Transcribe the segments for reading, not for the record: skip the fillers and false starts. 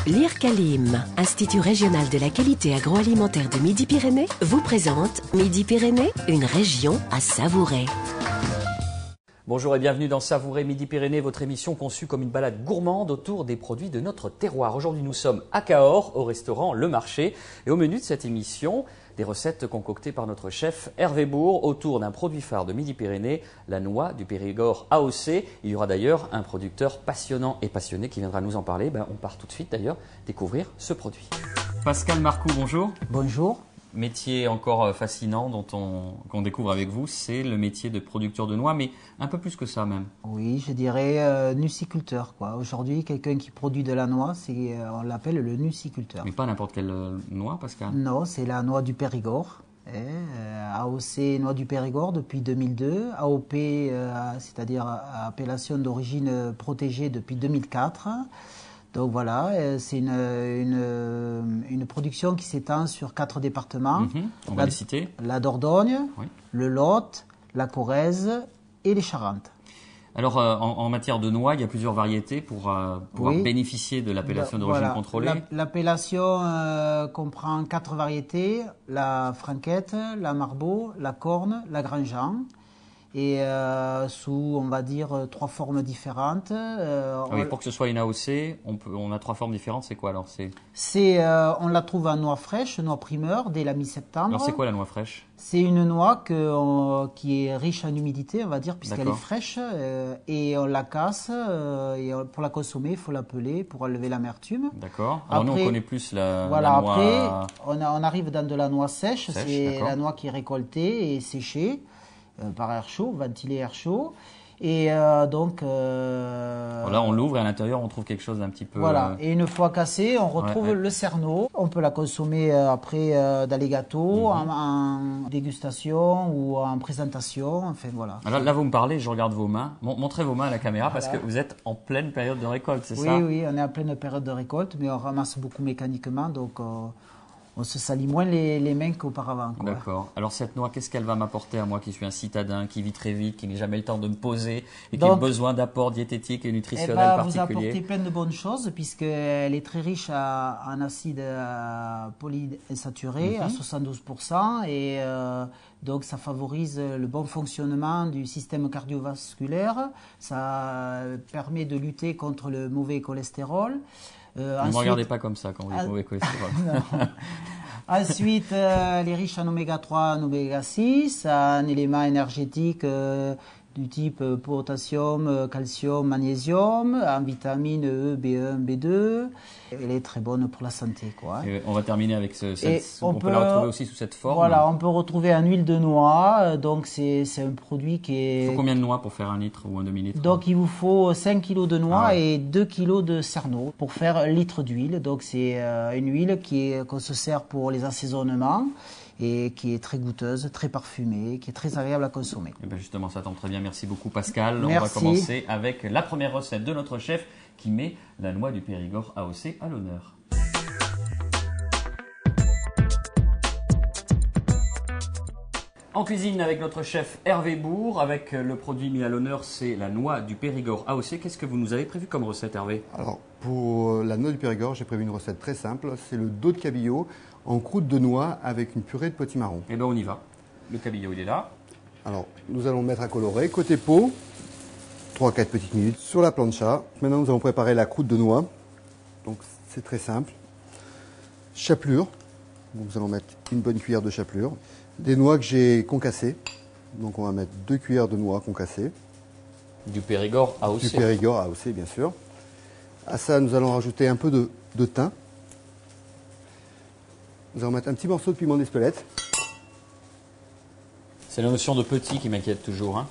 L'IRCALIM, Institut régional de la qualité agroalimentaire de Midi-Pyrénées, vous présente Midi-Pyrénées, une région à savourer. Bonjour et bienvenue dans Savourer Midi-Pyrénées, votre émission conçue comme une balade gourmande autour des produits de notre terroir. Aujourd'hui, nous sommes à Cahors, au restaurant Le Marché. Et au menu de cette émission, des recettes concoctées par notre chef Hervé Bourg autour d'un produit phare de Midi-Pyrénées, la noix du Périgord AOC. Il y aura d'ailleurs un producteur passionnant et passionné qui viendra nous en parler. On part tout de suite d'ailleurs découvrir ce produit. Pascal Marcoux, bonjour. Bonjour. Métier encore fascinant qu'on découvre avec vous, c'est le métier de producteur de noix, mais un peu plus que ça même. Oui, je dirais nuciculteur, quoi. Aujourd'hui, quelqu'un qui produit de la noix, on l'appelle le nuciculteur. Mais pas n'importe quelle noix, Pascal. Non, c'est la noix du Périgord. AOC noix du Périgord depuis 2002, AOP, c'est-à-dire appellation d'origine protégée depuis 2004. Donc voilà, c'est une production qui s'étend sur 4 départements. On va les citer. La Dordogne, oui. Le Lot, la Corrèze et les Charentes. Alors en matière de noix, il y a plusieurs variétés pour pouvoir bénéficier de l'appellation d'origine contrôlée. L'appellation comprend 4 variétés, la Franquette, la Marbeau, la Corne, la Grand-Jean. Et sous, on va dire, 3 formes différentes. Oui, pour que ce soit une AOC, on a 3 formes différentes. C'est quoi alors? On la trouve en noix fraîche, noix primeur, dès la mi-septembre. Alors c'est quoi la noix fraîche? C'est une noix qui est riche en humidité, on va dire, puisqu'elle est fraîche. Et on la casse. Et pour la consommer, il faut la peler pour enlever l'amertume. D'accord. Alors nous, on connaît plus la noix... Après, on arrive dans de la noix sèche. C'est la noix qui est récoltée et séchée. Par air chaud, ventilé air chaud. Et donc... Là, on l'ouvre et à l'intérieur, on trouve quelque chose d'un petit peu... Voilà. Et une fois cassé, on retrouve le cerneau. On peut la consommer après dans les gâteaux, en dégustation ou en présentation. Enfin, voilà. Alors là, vous me parlez, je regarde vos mains. Montrez vos mains à la caméra parce que vous êtes en pleine période de récolte, c'est ça? Oui, on est en pleine période de récolte, mais on ramasse beaucoup mécaniquement, donc... on se salit moins les mains qu'auparavant. D'accord. Alors cette noix, qu'est-ce qu'elle va m'apporter à moi qui suis un citadin, qui vit très vite, qui n'a jamais le temps de me poser et qui a besoin d'apports diététiques et nutritionnels particuliers? Elle va vous apporter plein de bonnes choses puisqu'elle est très riche en acides polyinsaturés à 72% et donc ça favorise le bon fonctionnement du système cardiovasculaire. Ça permet de lutter contre le mauvais cholestérol. Ne me regardez pas comme ça quand vous dites mauvais cholestérol. Ensuite, elle est riche en oméga 3, en oméga 6, en éléments énergétiques du type potassium, calcium, magnésium, en vitamines E, B1, B2. Elle est très bonne pour la santé, Et on va terminer avec on peut la retrouver aussi sous cette forme. Voilà, on peut retrouver en huile de noix. Donc c'est un produit qui est... Il faut combien de noix pour faire 1 litre ou un demi-litre? Donc il vous faut 5 kg de noix et 2 kg de cerneau pour faire 1 litre d'huile. Donc c'est une huile qu'on se sert pour les assaisonnements et qui est très goûteuse, très parfumée, qui est très agréable à consommer. Et bien justement, ça tombe très bien. Merci beaucoup Pascal. Merci. On va commencer avec la première recette de notre chef qui met la noix du Périgord AOC à l'honneur. En cuisine avec notre chef Hervé Bourg, avec le produit mis à l'honneur, c'est la noix du Périgord AOC. Qu'est-ce que vous nous avez prévu comme recette, Hervé? Alors, pour la noix du Périgord, j'ai prévu une recette très simple. C'est le dos de cabillaud en croûte de noix avec une purée de potimarron. Eh bien, on y va. Le cabillaud, il est là. Alors, nous allons mettre à colorer. Côté pot, 3-4 petites minutes sur la plancha. Maintenant, nous allons préparer la croûte de noix. Donc, c'est très simple. Chapelure. Donc, nous allons mettre une bonne cuillère de chapelure. Des noix que j'ai concassées. Donc, on va mettre 2 cuillères de noix concassées. Du Périgord AOC. Du Périgord AOC, bien sûr. À ça, nous allons rajouter un peu de thym. Nous allons mettre un petit morceau de piment d'Espelette. C'est la notion de petit qui m'inquiète toujours. Hein.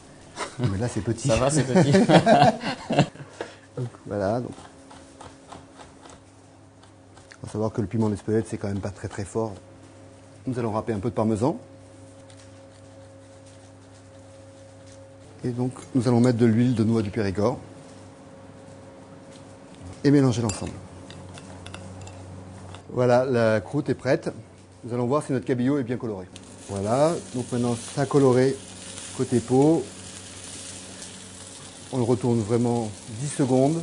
Mais là, c'est petit. Ça va, c'est petit. Donc, voilà. Donc. Il faut savoir que le piment d'Espelette, c'est quand même pas très très fort. Nous allons râper un peu de parmesan. Et donc, nous allons mettre de l'huile de noix du Périgord. Et mélanger l'ensemble. Voilà, la croûte est prête. Nous allons voir si notre cabillaud est bien coloré. Voilà, donc maintenant ça a coloré côté pot. On le retourne vraiment 10 secondes.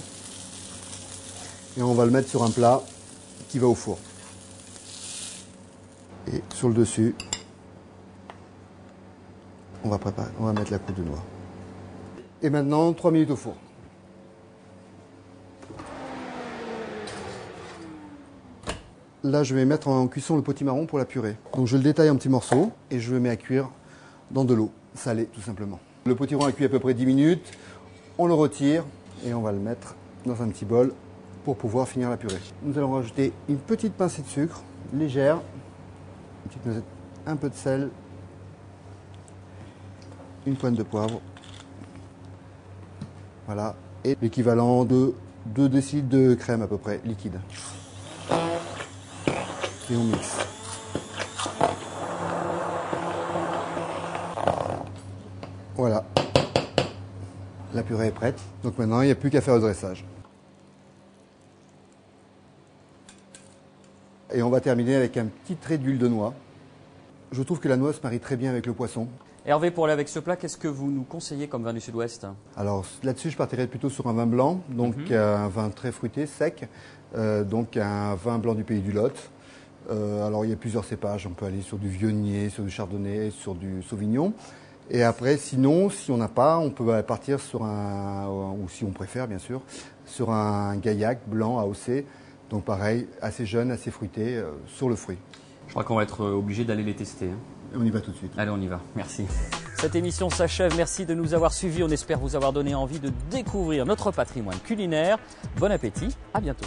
Et on va le mettre sur un plat qui va au four. Et sur le dessus, on va mettre la croûte de noix. Et maintenant, 3 minutes au four. Là, je vais mettre en cuisson le potimarron pour la purée. Donc je le détaille en petits morceaux et je le mets à cuire dans de l'eau salée, tout simplement. Le potimarron a cuit à peu près 10 minutes. On le retire et on va le mettre dans un petit bol pour pouvoir finir la purée. Nous allons rajouter une petite pincée de sucre, légère, une petite noisette, un peu de sel, une pointe de poivre. Voilà, et l'équivalent de 2 décilitres de crème à peu près, liquide. Et on mixe. Voilà. La purée est prête. Donc maintenant, il n'y a plus qu'à faire le dressage. Et on va terminer avec un petit trait d'huile de noix. Je trouve que la noix se marie très bien avec le poisson. Hervé, pour aller avec ce plat, qu'est-ce que vous nous conseillez comme vin du Sud-Ouest? Alors là-dessus, je partirais plutôt sur un vin blanc, donc un vin très fruité, sec, donc un vin blanc du pays du Lot. Alors il y a plusieurs cépages, on peut aller sur du Viognier, sur du Chardonnay, sur du Sauvignon. Et après, sinon, si on n'a pas, on peut partir sur ou si on préfère bien sûr, sur un Gaillac blanc AOC. Donc pareil, assez jeune, assez fruité, sur le fruit. Je crois qu'on va être obligé d'aller les tester. Hein. Et on y va tout de suite. Allez, on y va. Merci. Cette émission s'achève. Merci de nous avoir suivis. On espère vous avoir donné envie de découvrir notre patrimoine culinaire. Bon appétit. À bientôt.